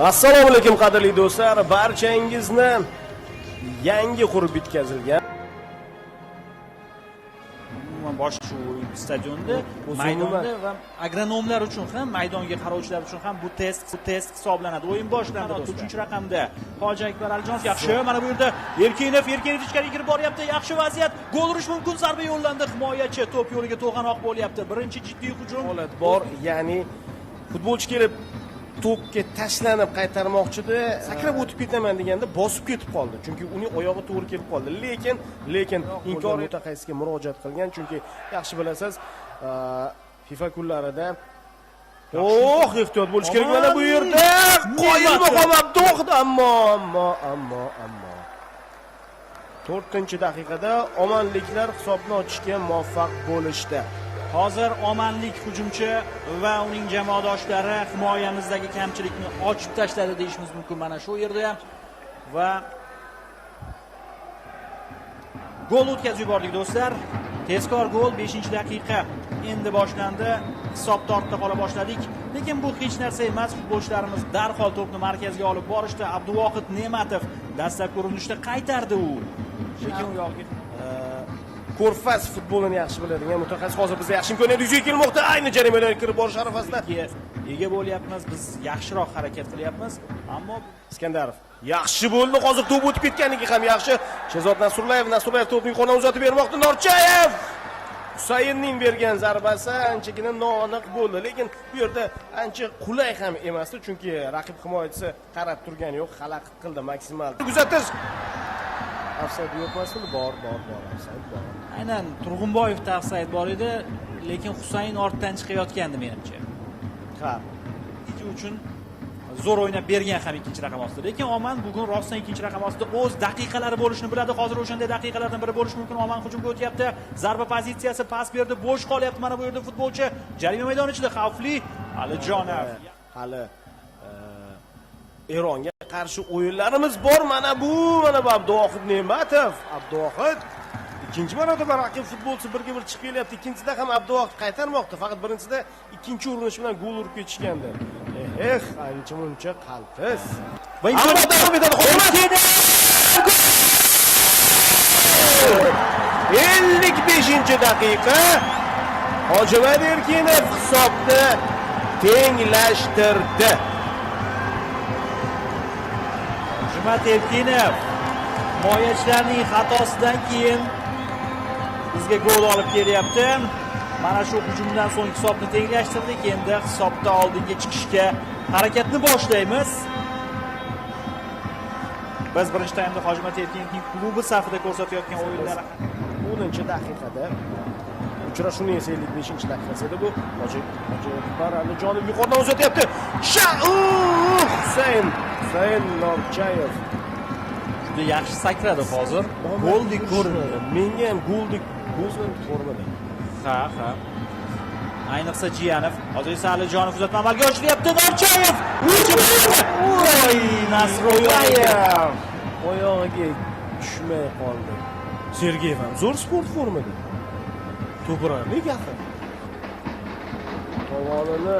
Assalomu alaykum qadrli do'stlar, barchangizni yangi qurib bitkazilgan boshqa shu stadionda, maydonda va agronomlar uchun ham, maydonga qarovchilar uchun ham bu test hisoblanadi. O'yin boshlandi. 3-chi raqamda Hoji Akbar Alijonov yaxshi. Mana bu yerda Erkinov ichkariga kirib boryapti. Yaxshi vaziyat. Gol urish mumkin. Zarba yo'llandi. Himoyachi to'p yo'liga to'g'anoq bo'lyapti. Birinchi jiddiy hujum holat bor, ya'ni futbolchi kelib to'pga tashlanib qaytarmoqchida, sakrab o'tib ketaman deganda bosib ketib qoldi. Chunki uning oyog'i to'g'ri kelib qoldi. Lekin inkor mutaxassisga murojaat qilgan, chunki yaxshi bilasiz, FIFA kunlarida ehtiyot bo'lish kerak. Mana bu yerda qoyilmaqom Abduvohid, ammo 4-daqiqada omonliklar hisobni ochishga muvaffaq bo'lishdi. Hozir omonlik hujumchi va uning jamoadoshlari himoyamizdagi kamchilikni ochib tashladi deyishimiz mumkin mana shu yerda ham va gol o'tkazib yubordik do'stlar. Tezkor gol 5-daqiqa endi boshlandi. Hisobda ortda qola boshladik. Lekin bu hech narsa emas. Futbolchilarimiz darhol to'pni markazga olib borishdi. Abduvohid Ne'matov dastlabki urinishda qaytardi u. Lekin u yo'q. Ko'rfaz futbolini yaxshi biladigan mutaxassis hozir bizga yaxshi imkoniyat yuzaga kelmoqda. Ayni jarimalarga kirib borish arafasida ega bo'lyapmiz. Biz yaxshiroq harakat qilyapmiz, ammo Iskandarov yaxshi bo'ldi. Hozir to'p o'tib ketganligi ham yaxshi. Shehzod Nasrullayev to'pning qo'ldan uzatib bermoqda. Norchayev Husaynning bergan zarbasi anchagina noaniq bo'ldi, lekin bu yerda ancha qulay ham emasdi, chunki raqib himoyachisi qarab turgani yo'q, xalaqit qildi maksimal. Kuzatish ofsayd yo'qmasmi? Bor, ofsayd bor. Aynan Turg'unboyevda ofsayd bor edi, lekin Husayn ortdan chiqayotgandi menimcha. Ha. Ikki uchun zo'r o'ynab bergan ham ikkinchi raqam ostida. Lekin Oman bugun rostdan ikkinchi raqam ostida o'z daqiqalari bo'lishini biladi. Hozir o'shanday daqiqalardan biri bo'lishi mumkin. Oman hujumga o'tyapti. Zarba pozitsiyasi pas berdi, bo'sh qolyapti. Mana bu yerda futbolchi jarima maydoni ichida xavfli Alijonov. Hali Eronga qarshi o'yinlarimiz bor. Mana bu Abduvohid Ne'matov. Abduvohid ikkinchi marotaba raqib futbolchi birga bir chiqib kelyapti. Ikkinchisida ham Abduvohid qaytarmoqda. Faqat birinchisida ikkinchi urinish bilan gol urib ketishgandi. Ancha muncha qaltis. Va imkoniyat davom etadi. 55-daqiqa. Hojimat Erkinov hisobni tenglashtirdi. Hojimat Erkinov himoyachilarning xatosidan keyin bizga gol olib kelyapti. Mana shu hujumdan so'ng hisobni tenglashtirdik. Endi hisobda oldinga chiqishga harakatni boshlaymiz. Biz birinchi taymda Hojimat Erkinovning klubi safida ko'rsatayotgan o'yinlari 10-daqiqada uchrashuvning esa 55-daqiqasi edi bu. Hoji Akbar Alijonov yuqoridan uzatyapti. Husayn Norchayev juda yaxshi sakradi hozir. Goldek ko'rinadi. Menga ham goldek ko'zim ko'rmadi. Ha. Ayniqsa Jiyanov. Hozir esa Alijonov uzatma amalga oshiryapti. Norchayev! Nasrullayev oyog'iga tushmay qoldi. Sergeyev ham zo'r sport formada. To'g'ri, gapir. Tovonini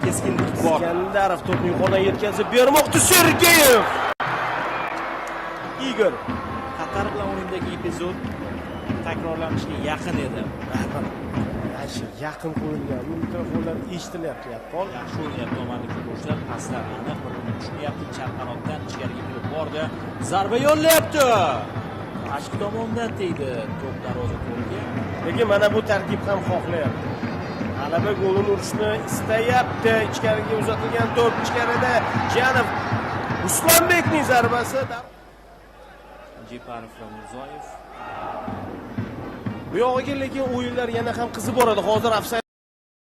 keskinlik bor. Iskandarov to'pni yuqoridan yetkazib bermoqda. Sergeyev. Igor Qatar bilan o'yindagi epizod takrorlanishga yaqin edi. Yaqin qo'yilgan mikrofonlar eshitilyapti. Yaxshi o'ynayapti omonlik futbolchilar. Paslar aniq bir tushunyapti. Chap qanotdan ichkariga kirib bordi. Zarba yo'llayapti. Pashki tomondan tegdi to'p darvoza to'riga. Lekin mana bu tarkib ham xohlayapti. G'alaba golini urishni istayapti. Ichkariga uzatilgan to'p ichkarida Janov Usmonbekning zarbasi. Jeparov va Mirzoyev. Bu yog'iga lekin o'yinlar yana ham qizib boradi. Hozir ofsayd